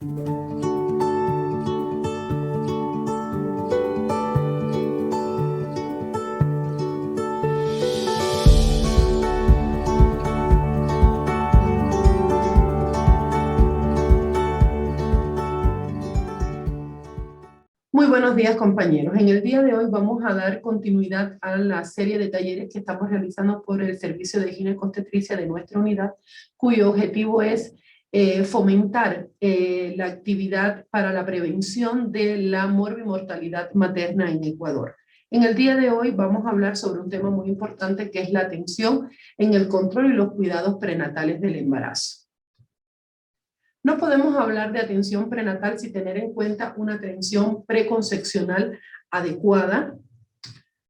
Muy buenos días, compañeros. En el día de hoy vamos a dar continuidad a la serie de talleres que estamos realizando por el Servicio de Gineco-Obstetricia de nuestra unidad, cuyo objetivo es fomentar la actividad para la prevención de la morbimortalidad materna en Ecuador. En el día de hoy vamos a hablar sobre un tema muy importante que es la atención en el control y los cuidados prenatales del embarazo. No podemos hablar de atención prenatal sin tener en cuenta una atención preconcepcional adecuada,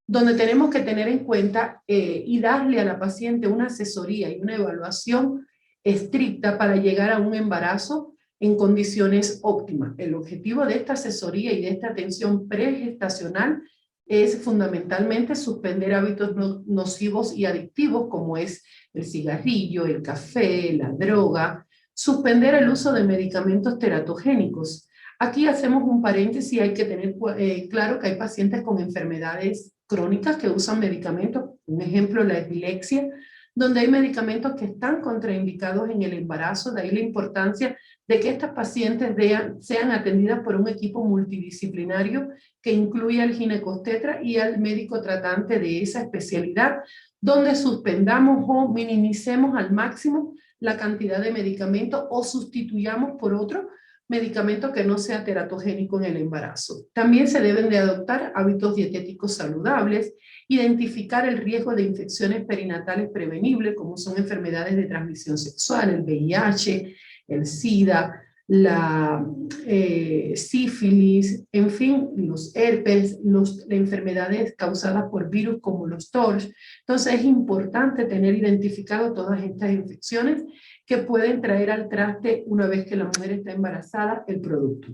donde tenemos que tener en cuenta y darle a la paciente una asesoría y una evaluación estricta para llegar a un embarazo en condiciones óptimas. El objetivo de esta asesoría y de esta atención pregestacional es fundamentalmente suspender hábitos nocivos y adictivos como es el cigarrillo, el café, la droga, suspender el uso de medicamentos teratogénicos. Aquí hacemos un paréntesis, hay que tener claro que hay pacientes con enfermedades crónicas que usan medicamentos, un ejemplo la epilepsia, donde hay medicamentos que están contraindicados en el embarazo, de ahí la importancia de que estas pacientes sean atendidas por un equipo multidisciplinario que incluya al ginecobstetra y al médico tratante de esa especialidad, donde suspendamos o minimicemos al máximo la cantidad de medicamentos o sustituyamos por otro medicamento que no sea teratogénico en el embarazo. También se deben de adoptar hábitos dietéticos saludables, identificar el riesgo de infecciones perinatales prevenibles, como son enfermedades de transmisión sexual, el VIH, el SIDA, la sífilis, en fin, los herpes, las enfermedades causadas por virus como los TORCH. Entonces es importante tener identificado todas estas infecciones que pueden traer al traste una vez que la mujer está embarazada el producto.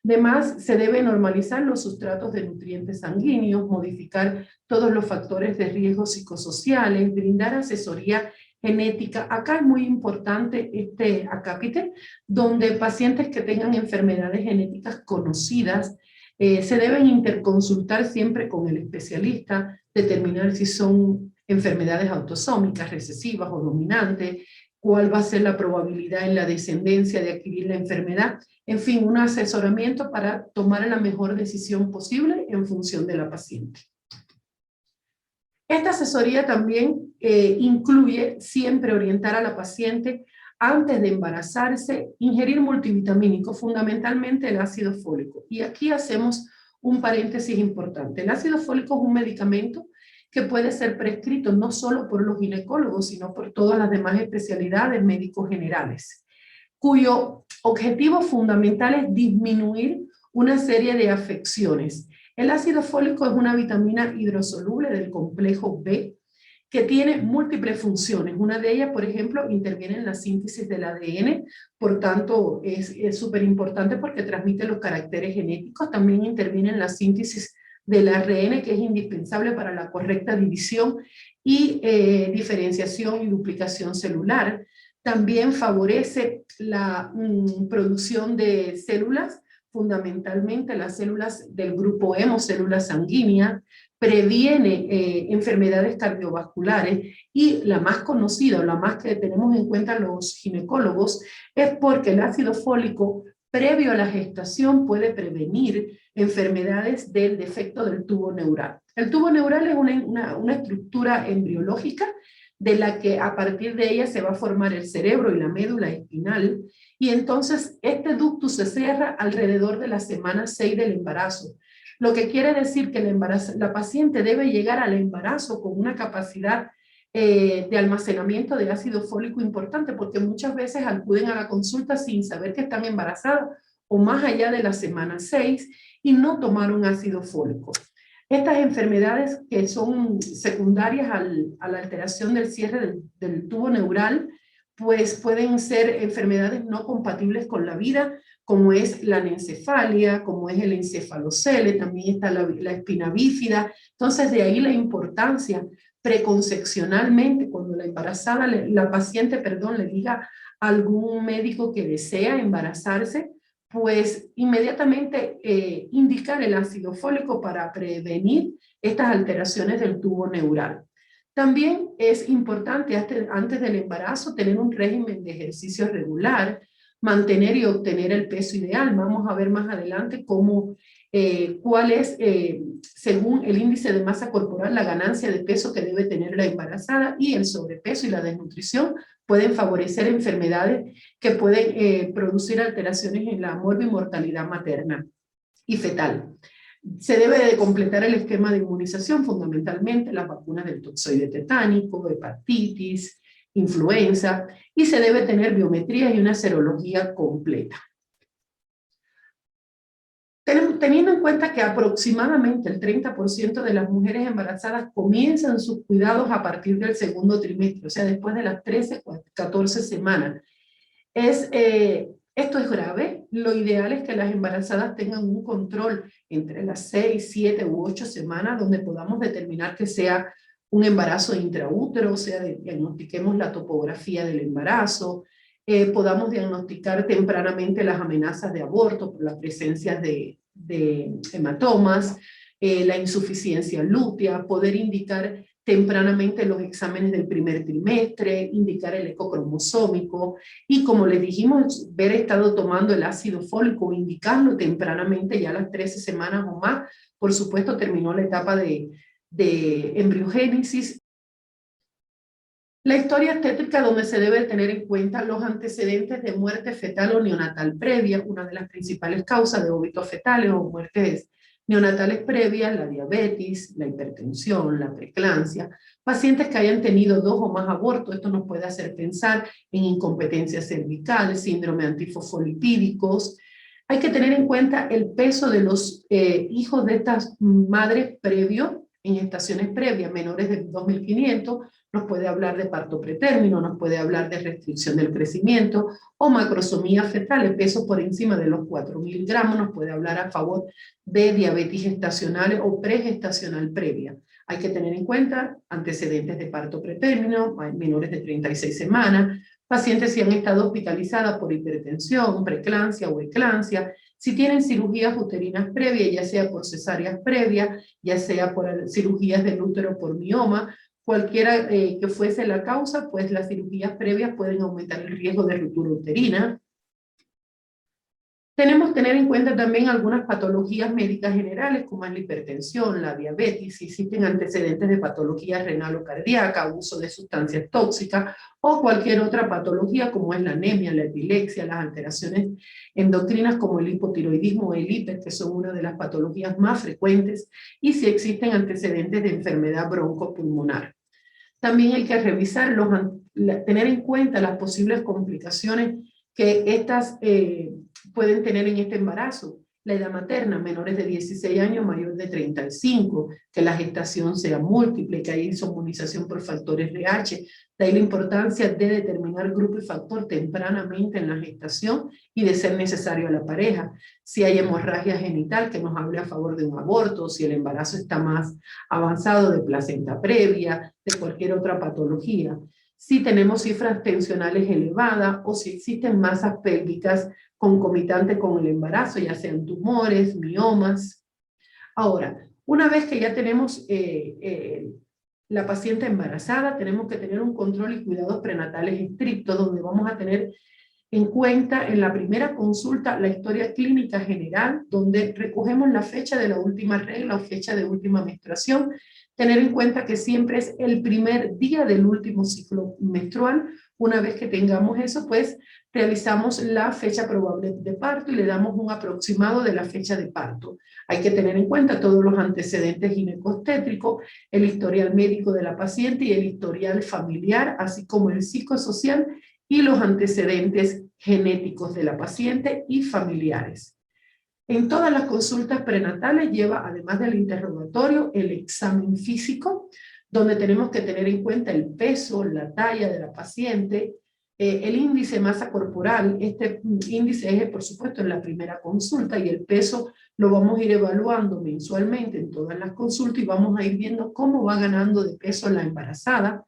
Además, se debe normalizar los sustratos de nutrientes sanguíneos, modificar todos los factores de riesgo psicosociales, brindar asesoría genética. Acá es muy importante este acápite, donde pacientes que tengan enfermedades genéticas conocidas se deben interconsultar siempre con el especialista, determinar si son enfermedades autosómicas, recesivas o dominantes, cuál va a ser la probabilidad en la descendencia de adquirir la enfermedad, en fin, un asesoramiento para tomar la mejor decisión posible en función de la paciente. Esta asesoría también incluye siempre orientar a la paciente antes de embarazarse, ingerir multivitamínicos, fundamentalmente el ácido fólico. Y aquí hacemos un paréntesis importante. El ácido fólico es un medicamento que puede ser prescrito no solo por los ginecólogos, sino por todas las demás especialidades médicos generales, cuyo objetivo fundamental es disminuir una serie de afecciones. El ácido fólico es una vitamina hidrosoluble del complejo B que tiene múltiples funciones. Una de ellas, por ejemplo, interviene en la síntesis del ADN, por tanto es súper importante porque transmite los caracteres genéticos, también interviene en la síntesis del ARN, que es indispensable para la correcta división y diferenciación y duplicación celular. También favorece la producción de células, fundamentalmente las células del grupo hemo, células sanguíneas, previene enfermedades cardiovasculares y la más conocida o la más que tenemos en cuenta los ginecólogos es porque el ácido fólico previo a la gestación puede prevenir enfermedades del defecto del tubo neural. El tubo neural es una estructura embriológica de la que a partir de ella se va a formar el cerebro y la médula espinal, y entonces este ducto se cierra alrededor de la semana 6 del embarazo, lo que quiere decir que la paciente debe llegar al embarazo con una capacidad de almacenamiento de ácido fólico importante, porque muchas veces acuden a la consulta sin saber que están embarazadas o más allá de la semana 6 y no tomaron ácido fólico. Estas enfermedades que son secundarias a la alteración del cierre del tubo neural, pues pueden ser enfermedades no compatibles con la vida, como es la anencefalia, como es el encefalocele, también está la espina bífida. Entonces, de ahí la importancia preconcepcionalmente, cuando la embarazada, la paciente, perdón, le diga a algún médico que desea embarazarse, pues inmediatamente indicar el ácido fólico para prevenir estas alteraciones del tubo neural. También es importante antes del embarazo tener un régimen de ejercicio regular, mantener y obtener el peso ideal. Vamos a ver más adelante cuál es, según el índice de masa corporal, la ganancia de peso que debe tener la embarazada, y el sobrepeso y la desnutrición pueden favorecer enfermedades que pueden producir alteraciones en la morbimortalidad materna y fetal. Se debe de completar el esquema de inmunización, fundamentalmente las vacunas del toxoide tetánico, hepatitis, influenza, y se debe tener biometría y una serología completa. Teniendo en cuenta que aproximadamente el 30% de las mujeres embarazadas comienzan sus cuidados a partir del segundo trimestre, o sea, después de las 13, 14 semanas. Esto es grave. Lo ideal es que las embarazadas tengan un control entre las 6, 7 u 8 semanas, donde podamos determinar que sea un embarazo intraútero, o sea, diagnostiquemos la topografía del embarazo, podamos diagnosticar tempranamente las amenazas de aborto por la presencia de hematomas, la insuficiencia lútea, poder indicar tempranamente los exámenes del primer trimestre, indicar el eco cromosómico, y como les dijimos, haber estado tomando el ácido fólico, indicarlo tempranamente, ya a las 13 semanas o más. Por supuesto, terminó la etapa de embriogénesis. La historia obstétrica, donde se debe tener en cuenta los antecedentes de muerte fetal o neonatal previa, una de las principales causas de óbitos fetales o muertes neonatales previas, la diabetes, la hipertensión, la preeclampsia, pacientes que hayan tenido 2 o más abortos. Esto nos puede hacer pensar en incompetencia cervical, síndrome antifosfolipídicos. Hay que tener en cuenta el peso de los hijos de estas madres previo, en gestaciones previas, menores de 2.500, nos puede hablar de parto pretérmino, nos puede hablar de restricción del crecimiento, o macrosomía fetal, el peso por encima de los 4.000 gramos, nos puede hablar a favor de diabetes gestacional o pregestacional previa. Hay que tener en cuenta antecedentes de parto pretérmino, menores de 36 semanas, pacientes si han estado hospitalizadas por hipertensión, preeclampsia o eclampsia, si tienen cirugías uterinas previas, ya sea por cesáreas previas, ya sea por cirugías del útero por mioma, cualquiera que fuese la causa, pues las cirugías previas pueden aumentar el riesgo de ruptura uterina. Tenemos que tener en cuenta también algunas patologías médicas generales, como es la hipertensión, la diabetes, si existen antecedentes de patología renal o cardíaca, uso de sustancias tóxicas, o cualquier otra patología como es la anemia, la epilepsia, las alteraciones endocrinas como el hipotiroidismo o el hiper, que son una de las patologías más frecuentes, y si existen antecedentes de enfermedad broncopulmonar. También hay que revisar, tener en cuenta las posibles complicaciones que estas pueden tener en este embarazo. La edad materna, menores de 16 años, mayor de 35, que la gestación sea múltiple, que haya inmunización por factores RH. De ahí la importancia de determinar grupo y factor tempranamente en la gestación y de ser necesario a la pareja. Si hay hemorragia genital, que nos hable a favor de un aborto, si el embarazo está más avanzado, de placenta previa, de cualquier otra patología. Si tenemos cifras tensionales elevadas o si existen masas pélvicas concomitantes con el embarazo, ya sean tumores, miomas. Ahora, una vez que ya tenemos la paciente embarazada, tenemos que tener un control y cuidados prenatales estrictos, donde vamos a tener en cuenta en la primera consulta la historia clínica general, donde recogemos la fecha de la última regla o fecha de última menstruación, tener en cuenta que siempre es el primer día del último ciclo menstrual. Una vez que tengamos eso, pues realizamos la fecha probable de parto y le damos un aproximado de la fecha de parto. Hay que tener en cuenta todos los antecedentes ginecostétricos, el historial médico de la paciente y el historial familiar, así como el psicosocial y los antecedentes genéticos de la paciente y familiares. En todas las consultas prenatales lleva, además del interrogatorio, el examen físico, donde tenemos que tener en cuenta el peso, la talla de la paciente, el índice de masa corporal. Este índice es, por supuesto, en la primera consulta, y el peso lo vamos a ir evaluando mensualmente en todas las consultas y vamos a ir viendo cómo va ganando de peso la embarazada.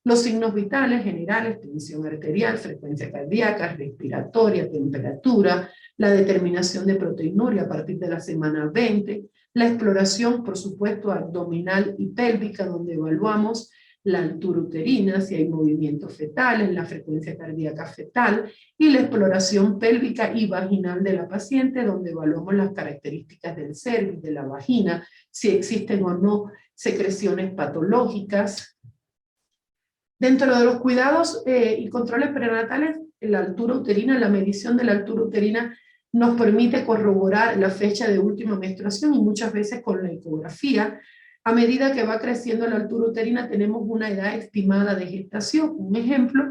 Los signos vitales generales, tensión arterial, frecuencia cardíaca, respiratoria, temperatura, la determinación de proteinuria a partir de la semana 20, la exploración, por supuesto, abdominal y pélvica, donde evaluamos la altura uterina, si hay movimientos fetales, la frecuencia cardíaca fetal, y la exploración pélvica y vaginal de la paciente, donde evaluamos las características del cervix, de la vagina, si existen o no secreciones patológicas. Dentro de los cuidados y controles prenatales, la altura uterina, la medición de la altura uterina nos permite corroborar la fecha de última menstruación y muchas veces con la ecografía. A medida que va creciendo la altura uterina tenemos una edad estimada de gestación. Un ejemplo,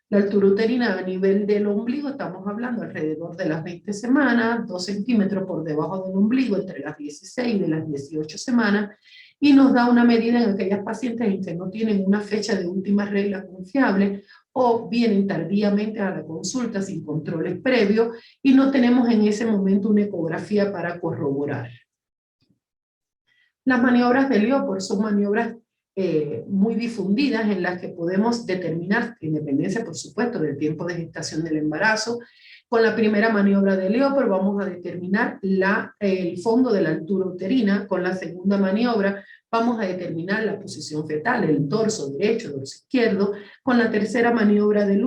la altura uterina a nivel del ombligo, estamos hablando alrededor de las 20 semanas, 2 centímetros por debajo del ombligo entre las 16 y las 18 semanas, y nos da una medida en aquellas pacientes en que no tienen una fecha de última regla confiable o vienen tardíamente a la consulta sin controles previos y no tenemos en ese momento una ecografía para corroborar. Las maniobras de Leopold son maniobras muy difundidas en las que podemos determinar, en dependencia por supuesto del tiempo de gestación del embarazo. Con la primera maniobra de Leopold vamos a determinar el fondo de la altura uterina. Con la segunda maniobra vamos a determinar la posición fetal, el dorso derecho, dorso izquierdo. Con la tercera maniobra de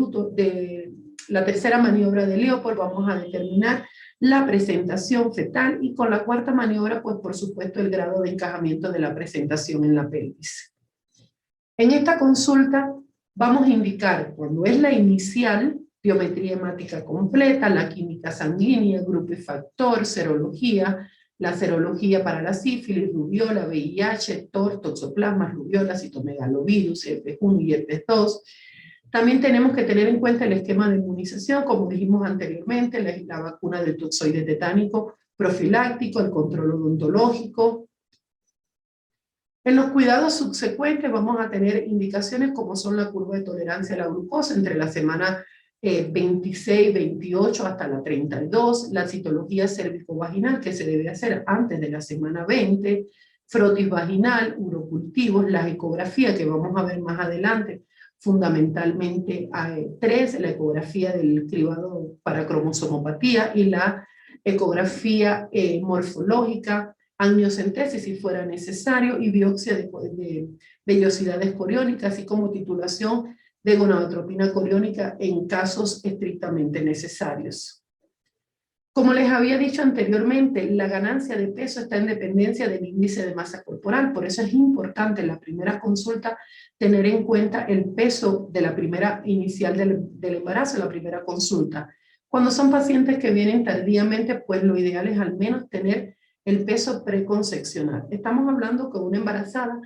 Leopold vamos a determinar la presentación fetal, y con la cuarta maniobra, pues por supuesto el grado de encajamiento de la presentación en la pelvis. En esta consulta vamos a indicar, cuando es la inicial, biometría hemática completa, la química sanguínea, grupo y factor, serología, la serología para la sífilis, rubiola, VIH, TOR, toxoplasma, rubiola, citomegalovirus, herpes 1 y herpes 2. También tenemos que tener en cuenta el esquema de inmunización, como dijimos anteriormente, la vacuna del toxoide tetánico profiláctico, el control odontológico. En los cuidados subsecuentes vamos a tener indicaciones como son la curva de tolerancia a la glucosa entre la semana 26, 28 hasta la 32, la citología cérvico-vaginal que se debe hacer antes de la semana 20, frotis vaginal, urocultivos, las ecografías que vamos a ver más adelante, fundamentalmente tres, la ecografía del cribado para cromosomopatía y la ecografía morfológica, amniocentesis si fuera necesario, y biopsia de vellosidades coriónicas, así como titulación de gonadotropina coriónica en casos estrictamente necesarios. Como les había dicho anteriormente, la ganancia de peso está en dependencia del índice de masa corporal, por eso es importante en la primera consulta tener en cuenta el peso de la primera inicial del embarazo, la primera consulta. Cuando son pacientes que vienen tardíamente, pues lo ideal es al menos tener el peso preconcepcional. Estamos hablando que una embarazada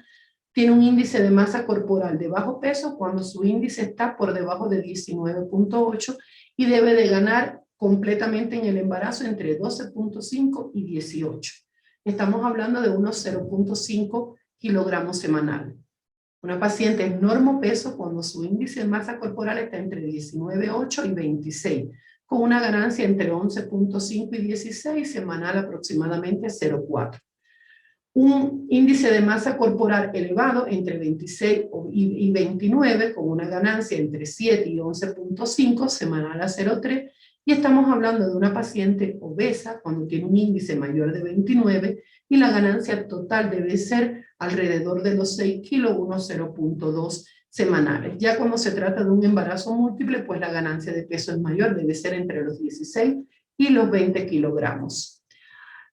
tiene un índice de masa corporal de bajo peso cuando su índice está por debajo de 19.8 y debe de ganar completamente en el embarazo entre 12.5 y 18. Estamos hablando de unos 0.5 kilogramos semanales. Una paciente es normopeso cuando su índice de masa corporal está entre 19.8 y 26, con una ganancia entre 11.5 y 16, semanal aproximadamente 0.4. Un índice de masa corporal elevado entre 26 y 29, con una ganancia entre 7 y 11.5, semanal a 0.3, y estamos hablando de una paciente obesa cuando tiene un índice mayor de 29, y la ganancia total debe ser alrededor de los 6 kilos, unos 0.2 semanales. Ya cuando se trata de un embarazo múltiple, pues la ganancia de peso es mayor, debe ser entre los 16 y los 20 kilogramos.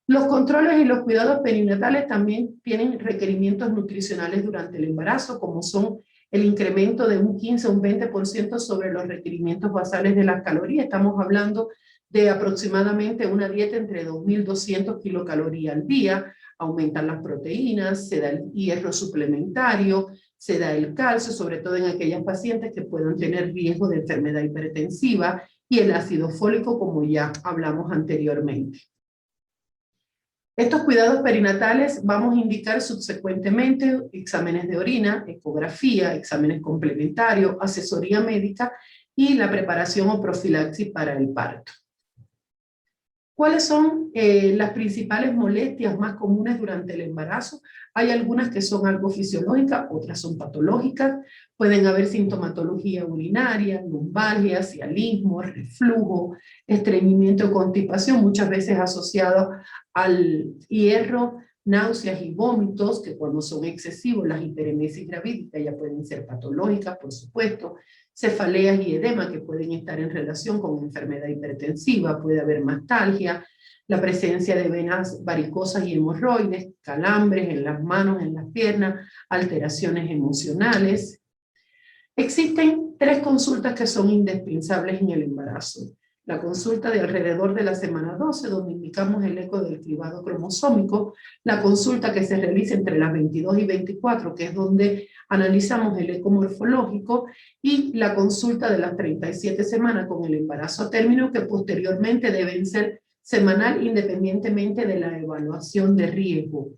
Los controles y los cuidados perinatales también tienen requerimientos nutricionales durante el embarazo, como son el incremento de un 15 o un 20% sobre los requerimientos basales de las calorías. Estamos hablando de aproximadamente una dieta entre 2.200 kilocalorías al día. Aumentan las proteínas, se da el hierro suplementario, se da el calcio, sobre todo en aquellas pacientes que puedan tener riesgo de enfermedad hipertensiva, y el ácido fólico, como ya hablamos anteriormente. Estos cuidados perinatales vamos a indicar subsecuentemente exámenes de orina, ecografía, exámenes complementarios, asesoría médica y la preparación o profilaxis para el parto. ¿Cuáles son las principales molestias más comunes durante el embarazo? Hay algunas que son algo fisiológicas, otras son patológicas. Pueden haber sintomatología urinaria, lumbalgia, cialismo, reflujo, estreñimiento o constipación, muchas veces asociados al hierro, náuseas y vómitos, que cuando son excesivos, las hiperemesis gravídica ya pueden ser patológicas, por supuesto. Cefaleas y edema que pueden estar en relación con enfermedad hipertensiva, puede haber mastalgia, la presencia de venas varicosas y hemorroides, calambres en las manos, en las piernas, alteraciones emocionales. Existen 3 consultas que son indispensables en el embarazo. La consulta de alrededor de la semana 12, donde indicamos el eco del cribado cromosómico, la consulta que se realiza entre las 22 y 24, que es donde analizamos el eco morfológico, y la consulta de las 37 semanas con el embarazo a término, que posteriormente deben ser semanal independientemente de la evaluación de riesgo.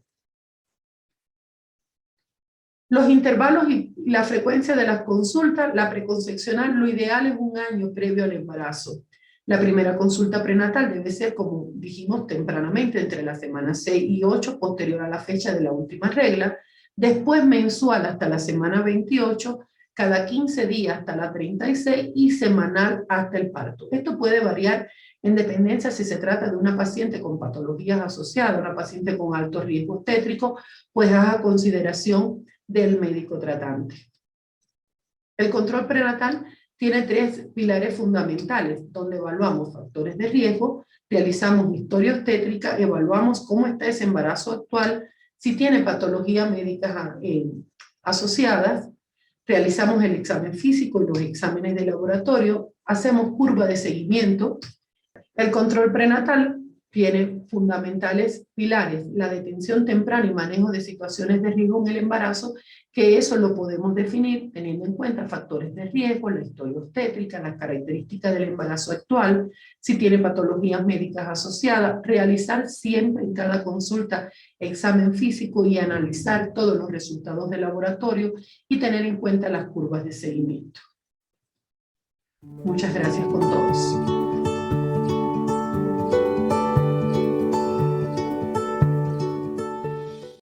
Los intervalos y la frecuencia de las consultas, la preconcepcional, lo ideal es 1 año previo al embarazo. La primera consulta prenatal debe ser, como dijimos tempranamente, entre las semanas 6 y 8, posterior a la fecha de la última regla. Después mensual hasta la semana 28, cada 15 días hasta la 36 y semanal hasta el parto. Esto puede variar en dependencia si se trata de una paciente con patologías asociadas, una paciente con alto riesgo obstétrico, pues haga consideración del médico tratante. El control prenatal tiene 3 pilares fundamentales, donde evaluamos factores de riesgo, realizamos historia obstétrica, evaluamos cómo está ese embarazo actual, si tiene patologías médicas asociadas, realizamos el examen físico y los exámenes de laboratorio, hacemos curva de seguimiento. El control prenatal tiene fundamentales pilares, la detención temprana y manejo de situaciones de riesgo en el embarazo, que eso lo podemos definir teniendo en cuenta factores de riesgo, la historia obstétrica, las características del embarazo actual, si tiene patologías médicas asociadas, realizar siempre en cada consulta examen físico y analizar todos los resultados de laboratorio y tener en cuenta las curvas de seguimiento. Muchas gracias con todos.